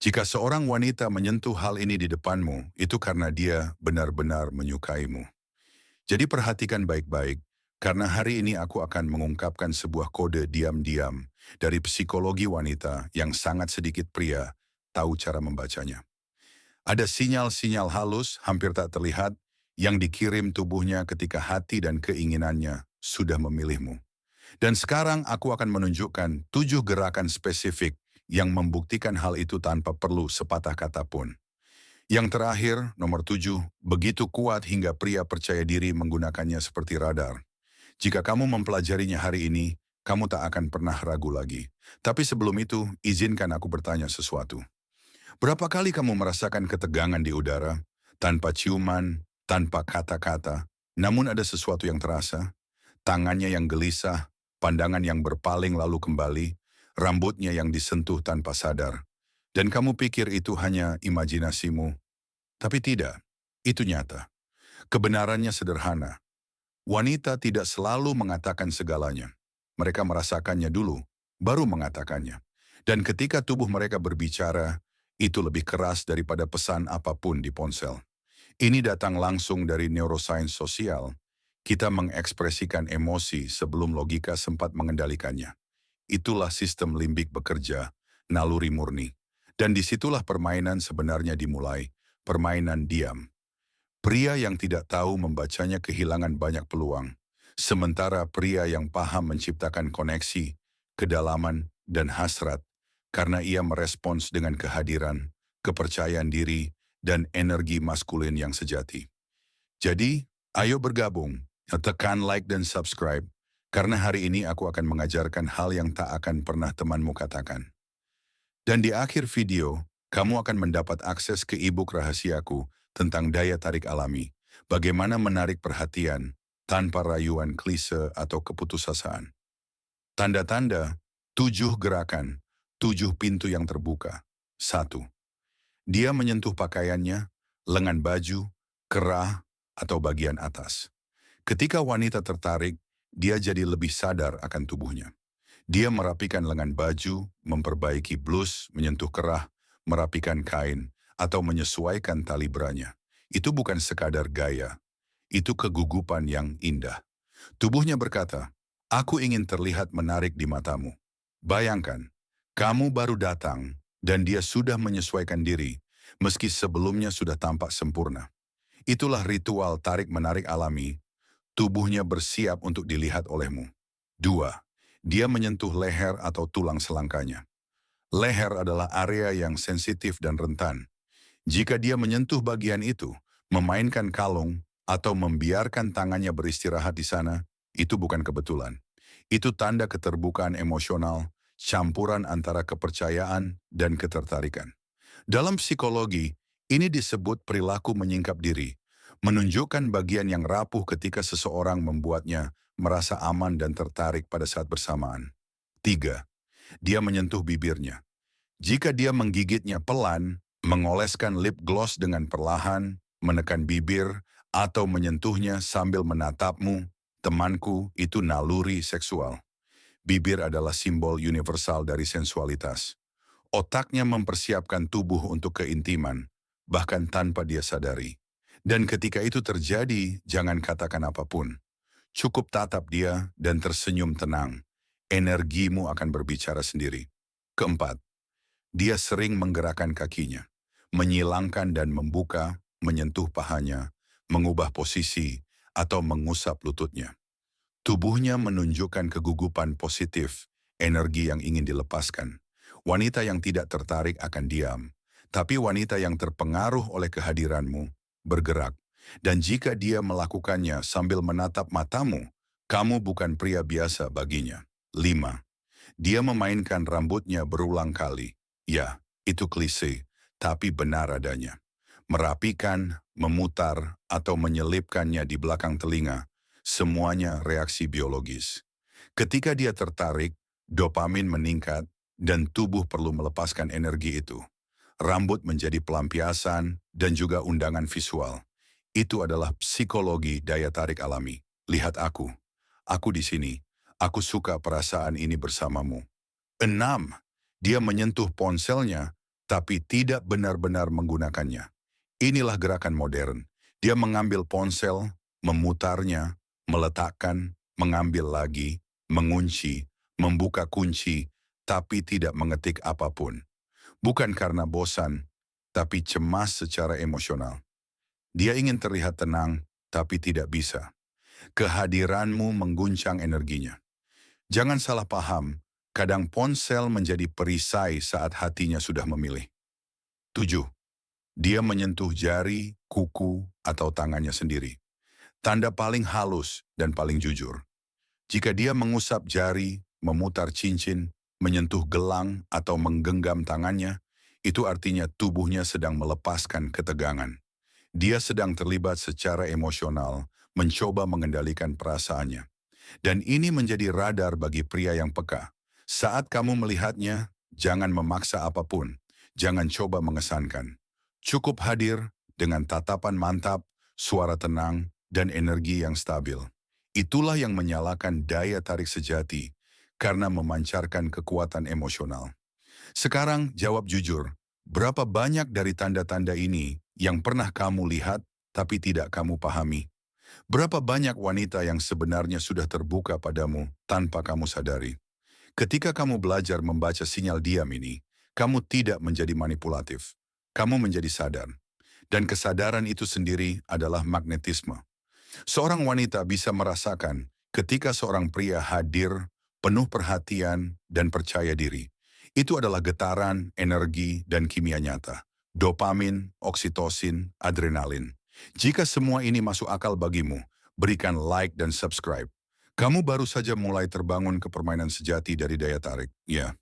Jika seorang wanita menyentuh hal ini di depanmu, itu karena dia benar-benar menyukaimu. Jadi perhatikan baik-baik, karena hari ini aku akan mengungkapkan sebuah kode diam-diam dari psikologi wanita yang sangat sedikit pria tahu cara membacanya. Ada sinyal-sinyal halus, hampir tak terlihat, yang dikirim tubuhnya ketika hati dan keinginannya sudah memilihmu. Dan sekarang aku akan menunjukkan 7 gerakan spesifik yang membuktikan hal itu tanpa perlu sepatah kata pun. Yang terakhir, nomor 7, begitu kuat hingga pria percaya diri menggunakannya seperti radar. Jika kamu mempelajarinya hari ini, kamu tak akan pernah ragu lagi. Tapi sebelum itu, izinkan aku bertanya sesuatu. Berapa kali kamu merasakan ketegangan di udara, tanpa ciuman, tanpa kata-kata, namun ada sesuatu yang terasa? Tangannya yang gelisah, pandangan yang berpaling lalu kembali, rambutnya yang disentuh tanpa sadar. Dan kamu pikir itu hanya imajinasimu, tapi tidak, itu nyata. Kebenarannya sederhana. Wanita tidak selalu mengatakan segalanya. Mereka merasakannya dulu, baru mengatakannya. Dan ketika tubuh mereka berbicara, itu lebih keras daripada pesan apapun di ponsel. Ini datang langsung dari neuroscience sosial. Kita mengekspresikan emosi sebelum logika sempat mengendalikannya. Itulah sistem limbik bekerja, naluri murni. Dan disitulah permainan sebenarnya dimulai, permainan diam. Pria yang tidak tahu membacanya kehilangan banyak peluang, sementara pria yang paham menciptakan koneksi, kedalaman, dan hasrat, karena ia merespons dengan kehadiran, kepercayaan diri, dan energi maskulin yang sejati. Jadi, ayo bergabung, tekan like dan subscribe, karena hari ini aku akan mengajarkan hal yang tak akan pernah temanmu katakan. Dan di akhir video, kamu akan mendapat akses ke e-book rahasiaku tentang daya tarik alami, bagaimana menarik perhatian tanpa rayuan klise atau keputusasaan. Tanda-tanda, 7 gerakan, 7 pintu yang terbuka. 1. Dia menyentuh pakaiannya, lengan baju, kerah, atau bagian atas. Ketika wanita tertarik, dia jadi lebih sadar akan tubuhnya. Dia merapikan lengan baju, memperbaiki blus, menyentuh kerah, merapikan kain, atau menyesuaikan tali beranya. Itu bukan sekadar gaya, itu kegugupan yang indah. Tubuhnya berkata, aku ingin terlihat menarik di matamu. Bayangkan, kamu baru datang dan dia sudah menyesuaikan diri, meski sebelumnya sudah tampak sempurna. Itulah ritual tarik-menarik alami, tubuhnya bersiap untuk dilihat olehmu. 2. Dia menyentuh leher atau tulang selangkanya. Leher adalah area yang sensitif dan rentan. Jika dia menyentuh bagian itu, memainkan kalung, atau membiarkan tangannya beristirahat di sana, itu bukan kebetulan. Itu tanda keterbukaan emosional, campuran antara kepercayaan dan ketertarikan. Dalam psikologi, ini disebut perilaku menyingkap diri, menunjukkan bagian yang rapuh ketika seseorang membuatnya merasa aman dan tertarik pada saat bersamaan. 3. Dia menyentuh bibirnya. Jika dia menggigitnya pelan, mengoleskan lip gloss dengan perlahan, menekan bibir, atau menyentuhnya sambil menatapmu, temanku, itu naluri seksual. Bibir adalah simbol universal dari sensualitas. Otaknya mempersiapkan tubuh untuk keintiman, bahkan tanpa dia sadari. Dan ketika itu terjadi, jangan katakan apapun. Cukup tatap dia dan tersenyum tenang. Energimu akan berbicara sendiri. Keempat, dia sering menggerakkan kakinya, menyilangkan dan membuka, menyentuh pahanya, mengubah posisi, atau mengusap lututnya. Tubuhnya menunjukkan kegugupan positif, energi yang ingin dilepaskan. Wanita yang tidak tertarik akan diam, tapi wanita yang terpengaruh oleh kehadiranmu bergerak. Dan jika dia melakukannya sambil menatap matamu, kamu bukan pria biasa baginya. 5. Dia memainkan rambutnya berulang kali. Ya, itu klise, tapi benar adanya. Merapikan, memutar, atau menyelipkannya di belakang telinga, semuanya reaksi biologis. Ketika dia tertarik, dopamin meningkat, dan tubuh perlu melepaskan energi itu. Rambut menjadi pelampiasan dan juga undangan visual. Itu adalah psikologi daya tarik alami. Lihat aku di sini. Aku suka perasaan ini bersamamu. 6. Dia menyentuh ponselnya, tapi tidak benar-benar menggunakannya. Inilah gerakan modern. Dia mengambil ponsel, memutarnya, meletakkan, mengambil lagi, mengunci, membuka kunci, tapi tidak mengetik apapun. Bukan karena bosan, tapi cemas secara emosional. Dia ingin terlihat tenang, tapi tidak bisa. Kehadiranmu mengguncang energinya. Jangan salah paham, kadang ponsel menjadi perisai saat hatinya sudah memilih. 7. Dia menyentuh jari, kuku, atau tangannya sendiri. Tanda paling halus dan paling jujur. Jika dia mengusap jari, memutar cincin, menyentuh gelang, atau menggenggam tangannya, itu artinya tubuhnya sedang melepaskan ketegangan. Dia sedang terlibat secara emosional, mencoba mengendalikan perasaannya. Dan ini menjadi radar bagi pria yang peka. Saat kamu melihatnya, jangan memaksa apapun. Jangan coba mengesankan. Cukup hadir dengan tatapan mantap, suara tenang, dan energi yang stabil. Itulah yang menyalakan daya tarik sejati karena memancarkan kekuatan emosional. Sekarang jawab jujur, berapa banyak dari tanda-tanda ini yang pernah kamu lihat tapi tidak kamu pahami? Berapa banyak wanita yang sebenarnya sudah terbuka padamu tanpa kamu sadari? Ketika kamu belajar membaca sinyal diam ini, kamu tidak menjadi manipulatif. Kamu menjadi sadar. Dan kesadaran itu sendiri adalah magnetisme. Seorang wanita bisa merasakan ketika seorang pria hadir, penuh perhatian, dan percaya diri. Itu adalah getaran, energi, dan kimia nyata. Dopamin, oksitosin, adrenalin. Jika semua ini masuk akal bagimu, berikan like dan subscribe. Kamu baru saja mulai terbangun ke permainan sejati dari daya tarik. Ya.